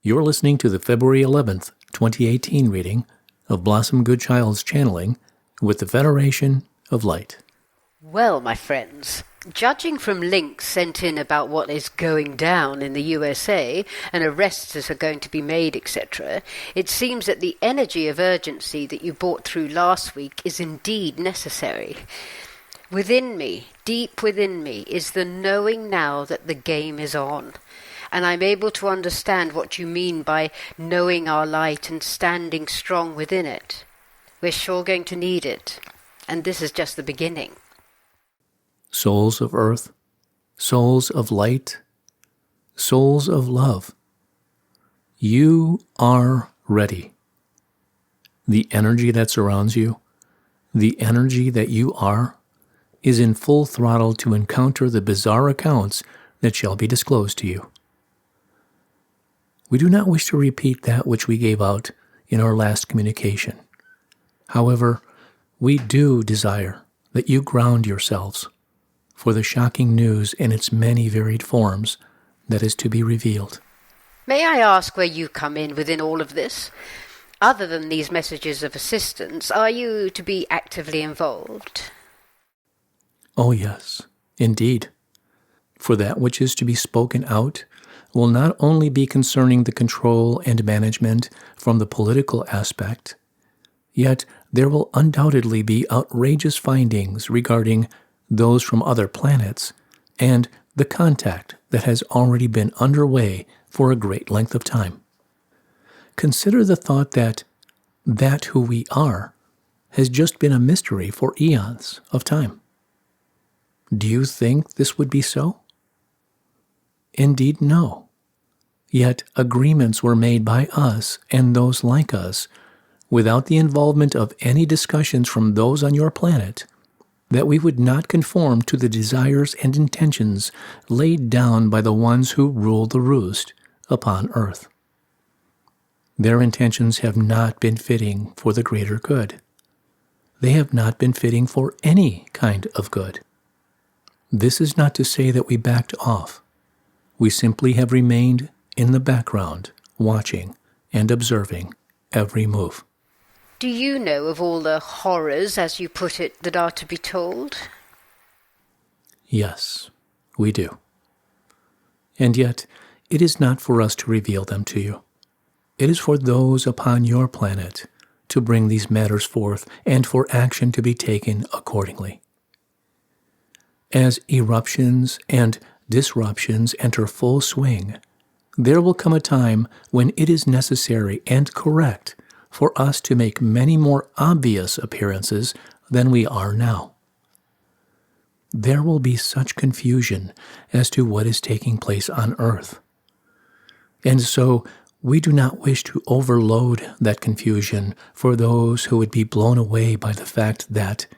You're listening to the February 11th, 2018 reading of Blossom Goodchild's channeling with the Federation of Light. Well, my friends, judging from links sent in about what is going down in the USA and arrests that are going to be made, etc., it seems that the energy of urgency that you brought through last week is indeed necessary. Within me, deep within me, is the knowing now that the game is on. And I'm able to understand what you mean by knowing our light and standing strong within it. We're sure going to need it. And this is just the beginning. Souls of earth, souls of light, souls of love. You are ready. The energy that surrounds you, the energy that you are, is in full throttle to encounter the bizarre accounts that shall be disclosed to you. We do not wish to repeat that which we gave out in our last communication. However, we do desire that you ground yourselves for the shocking news in its many varied forms that is to be revealed. May I ask where you come in within all of this? Other than these messages of assistance, are you to be actively involved? Oh yes, indeed. For that which is to be spoken out will not only be concerning the control and management from the political aspect, yet there will undoubtedly be outrageous findings regarding those from other planets and the contact that has already been underway for a great length of time. Consider the thought that who we are has just been a mystery for eons of time. Do you think this would be so? Indeed, no. Yet agreements were made by us and those like us, without the involvement of any discussions from those on your planet, that we would not conform to the desires and intentions laid down by the ones who rule the roost upon earth. Their intentions have not been fitting for the greater good. They have not been fitting for any kind of good. This is not to say that we backed off. We simply have remained in the background, watching and observing every move. Do you know of all the horrors, as you put it, that are to be told? Yes, we do. And yet, it is not for us to reveal them to you. It is for those upon your planet to bring these matters forth and for action to be taken accordingly. As eruptions and disruptions enter full swing, there will come a time when it is necessary and correct for us to make many more obvious appearances than we are now. There will be such confusion as to what is taking place on Earth. And so we do not wish to overload that confusion for those who would be blown away by the fact that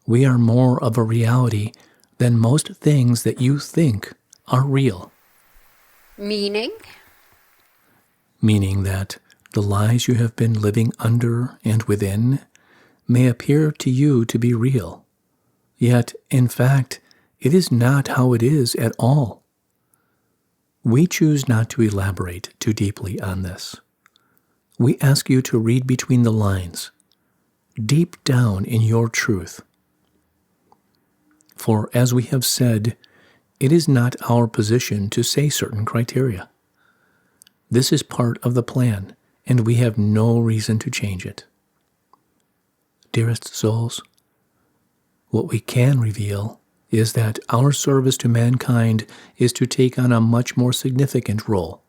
we are more of a reality than most things that you think are real. Meaning? Meaning that the lies you have been living under and within may appear to you to be real, yet, in fact, it is not how it is at all. We choose not to elaborate too deeply on this. We ask you to read between the lines, deep down in your truth. For, as we have said, it is not our position to say certain criteria. This is part of the plan, and we have no reason to change it. Dearest souls, what we can reveal is that our service to mankind is to take on a much more significant role,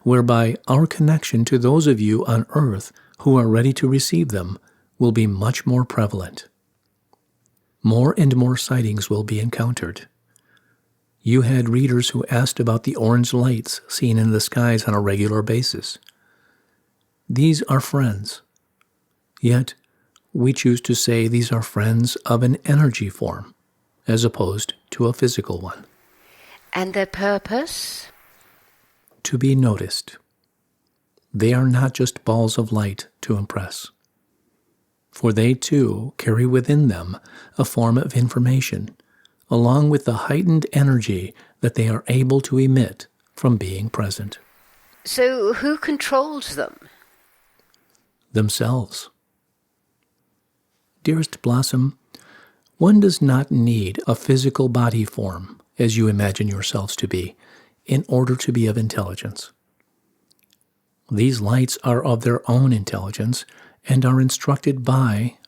whereby our connection to those of you on earth who are ready to receive them will be much more prevalent. More and more sightings will be encountered. You had readers who asked about the orange lights seen in the skies on a regular basis. These are friends. Yet, we choose to say these are friends of an energy form, as opposed to a physical one. And their purpose? To be noticed. They are not just balls of light to impress. For they, too, carry within them a form of information, along with the heightened energy that they are able to emit from being present. So who controls them? Themselves. Dearest Blossom, one does not need a physical body form, as you imagine yourselves to be, in order to be of intelligence. These lights are of their own intelligence and are instructed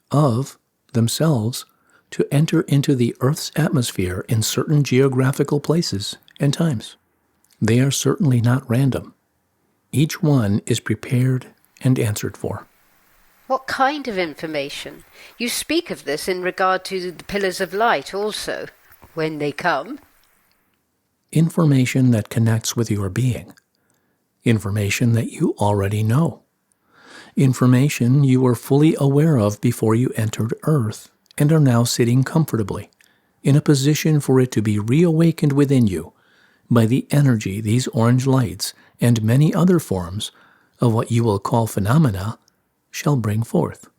of themselves to enter into the Earth's atmosphere in certain geographical places and times. They are certainly not random. Each one is prepared and answered for. What kind of information? You speak of this in regard to the pillars of light also, when they come. Information that connects with your being. Information that you already know. Information you were fully aware of before you entered Earth and are now sitting comfortably, in a position for it to be reawakened within you by the energy these orange lights and many other forms of what you will call phenomena shall bring forth.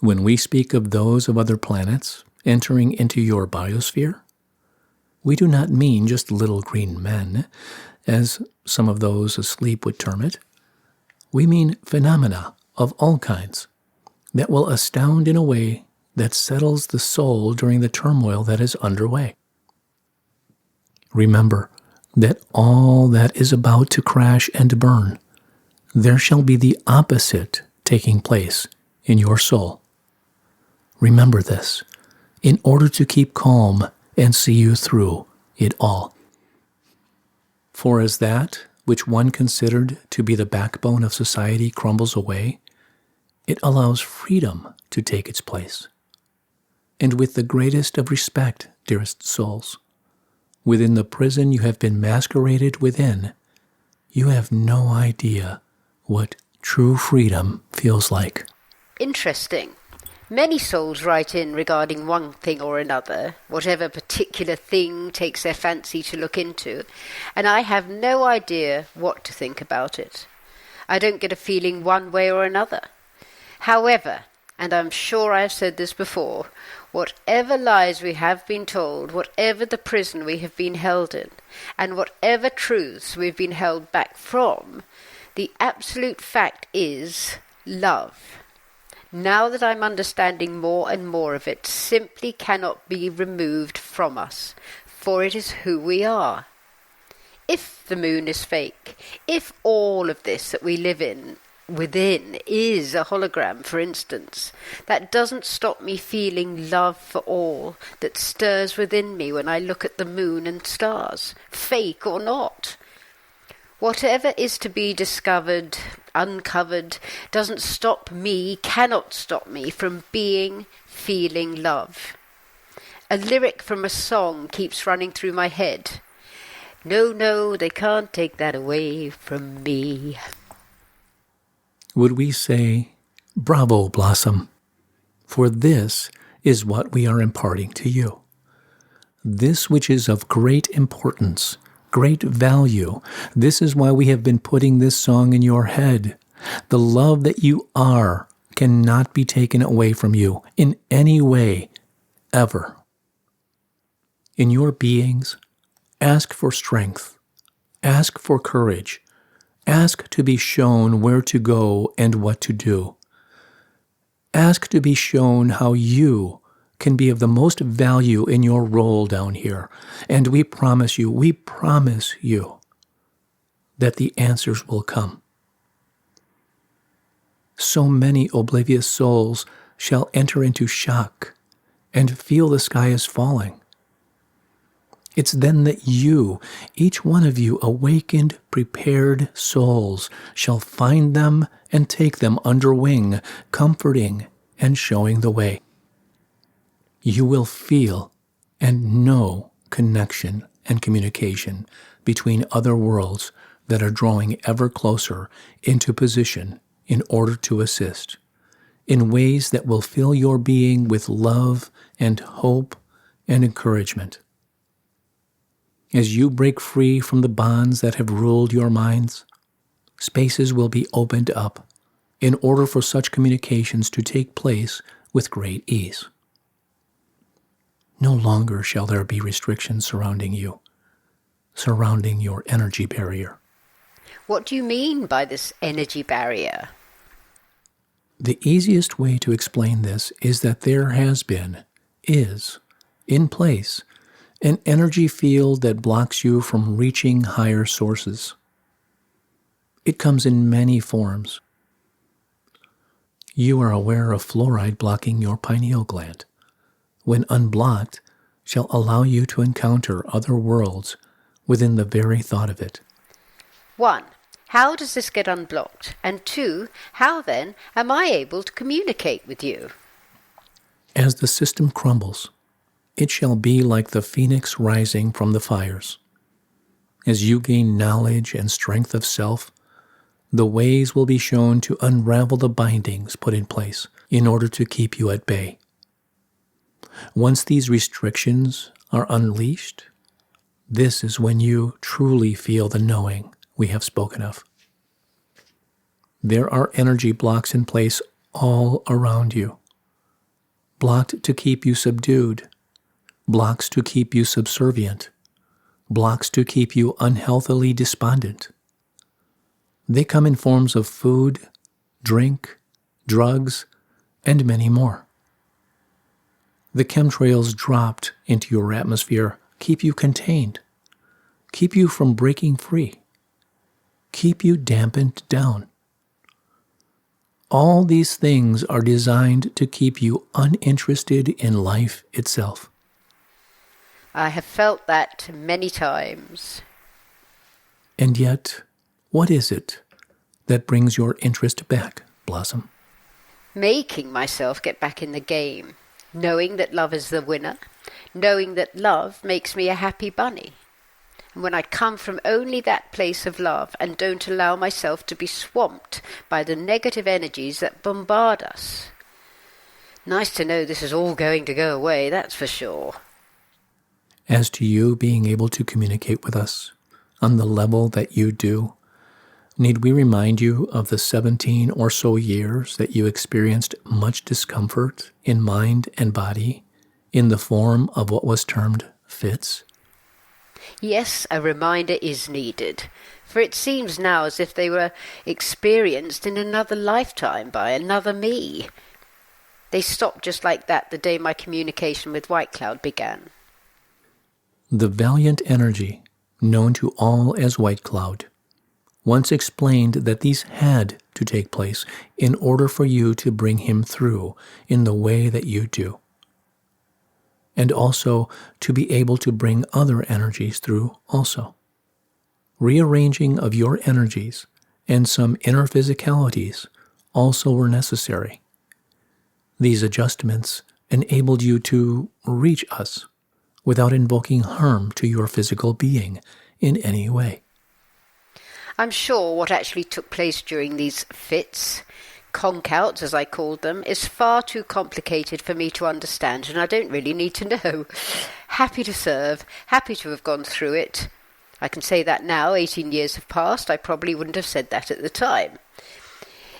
When we speak of those of other planets entering into your biosphere, we do not mean just little green men, as some of those asleep would term it. We mean phenomena of all kinds that will astound in a way that settles the soul during the turmoil that is underway. Remember that all that is about to crash and burn, there shall be the opposite taking place in your soul. Remember this, in order to keep calm and see you through it all. For as that which one considered to be the backbone of society crumbles away, it allows freedom to take its place. And with the greatest of respect, dearest souls, within the prison you have been masqueraded within, you have no idea what true freedom feels like. Interesting. Many souls write in regarding one thing or another, whatever particular thing takes their fancy to look into, and I have no idea what to think about it. I don't get a feeling one way or another. However, and I'm sure I've said this before, whatever lies we have been told, whatever the prison we have been held in, and whatever truths we've been held back from, the absolute fact is love. Now that I'm understanding more and more of it, simply cannot be removed from us, for it is who we are. If the moon is fake, if all of this that we live within is a hologram, for instance, that doesn't stop me feeling love for all that stirs within me when I look at the moon and stars, fake or not. Whatever is to be discovered, uncovered, doesn't stop me, cannot stop me from feeling love. A lyric from a song keeps running through my head. No, no, they can't take that away from me. Would we say, bravo, Blossom, for this is what we are imparting to you. This which is of great importance, great value. This is why we have been putting this song in your head. The love that you are cannot be taken away from you in any way, ever. In your beings, ask for strength, ask for courage, ask to be shown where to go and what to do. Ask to be shown how you can be of the most value in your role down here. And we promise you that the answers will come. So many oblivious souls shall enter into shock and feel the sky is falling. It's then that you, each one of you awakened, prepared souls, shall find them and take them under wing, comforting and showing the way. You will feel and know connection and communication between other worlds that are drawing ever closer into position in order to assist, in ways that will fill your being with love and hope and encouragement. As you break free from the bonds that have ruled your minds, spaces will be opened up in order for such communications to take place with great ease. No longer shall there be restrictions surrounding you, surrounding your energy barrier. What do you mean by this energy barrier? The easiest way to explain this is that there has been, is, in place, an energy field that blocks you from reaching higher sources. It comes in many forms. You are aware of fluoride blocking your pineal gland. When unblocked, shall allow you to encounter other worlds within the very thought of it. 1. How does this get unblocked? And 2. How then am I able to communicate with you? As the system crumbles, it shall be like the phoenix rising from the fires. As you gain knowledge and strength of self, the ways will be shown to unravel the bindings put in place in order to keep you at bay. Once these restrictions are unleashed, this is when you truly feel the knowing we have spoken of. There are energy blocks in place all around you. Blocked to keep you subdued, blocks to keep you subservient, blocks to keep you unhealthily despondent. They come in forms of food, drink, drugs, and many more. The chemtrails dropped into your atmosphere keep you contained, keep you from breaking free, keep you dampened down. All these things are designed to keep you uninterested in life itself. I have felt that many times. And yet, what is it that brings your interest back, Blossom? Making myself get back in the game, knowing that love is the winner, knowing that love makes me a happy bunny. And when I come from only that place of love and don't allow myself to be swamped by the negative energies that bombard us. Nice to know this is all going to go away, that's for sure. As to you being able to communicate with us on the level that you do, need we remind you of the 17 or so years that you experienced much discomfort in mind and body in the form of what was termed fits? Yes, a reminder is needed, for it seems now as if they were experienced in another lifetime by another me. They stopped just like that the day my communication with White Cloud began. The valiant energy, known to all as White Cloud, once explained that these had to take place in order for you to bring him through in the way that you do, and also to be able to bring other energies through also. Rearranging of your energies and some inner physicalities also were necessary. These adjustments enabled you to reach us without invoking harm to your physical being in any way. I'm sure what actually took place during these fits, conk-outs as I called them, is far too complicated for me to understand, and I don't really need to know. Happy to serve, happy to have gone through it. I can say that now, 18 years have passed. I probably wouldn't have said that at the time.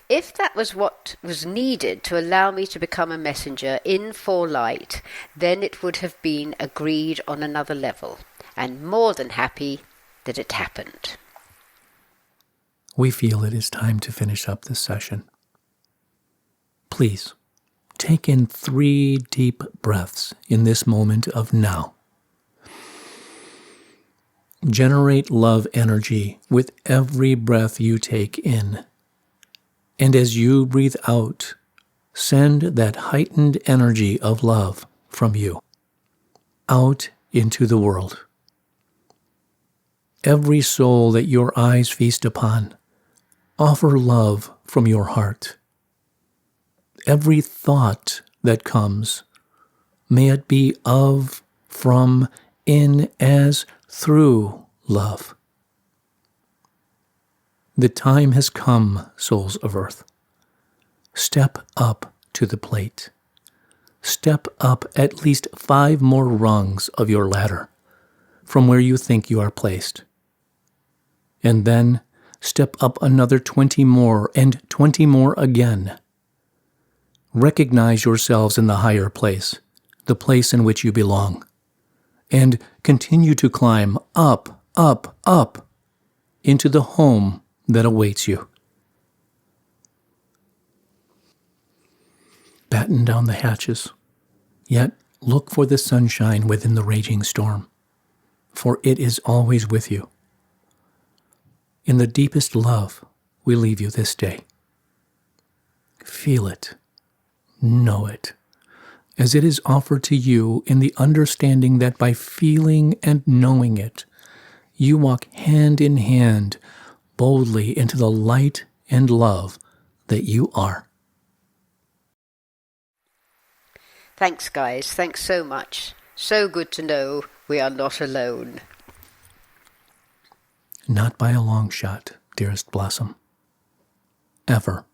If that was what was needed to allow me to become a messenger in for light, then it would have been agreed on another level, and more than happy that it happened. We feel it is time to finish up this session. Please, take in 3 deep breaths in this moment of now. Generate love energy with every breath you take in. And as you breathe out, send that heightened energy of love from you out into the world. Every soul that your eyes feast upon, offer love from your heart. Every thought that comes, may it be of, from, in, as, through love. The time has come, souls of earth. Step up to the plate. Step up at least 5 more rungs of your ladder from where you think you are placed. And then step up another 20 more and 20 more again. Recognize yourselves in the higher place, the place in which you belong, and continue to climb up, up, up into the home that awaits you. Batten down the hatches, yet look for the sunshine within the raging storm, for it is always with you. In the deepest love, we leave you this day. Feel it, know it, as it is offered to you in the understanding that by feeling and knowing it, you walk hand in hand boldly into the light and love that you are. Thanks, guys. Thanks so much. So good to know we are not alone. Not by a long shot, dearest Blossom. Ever.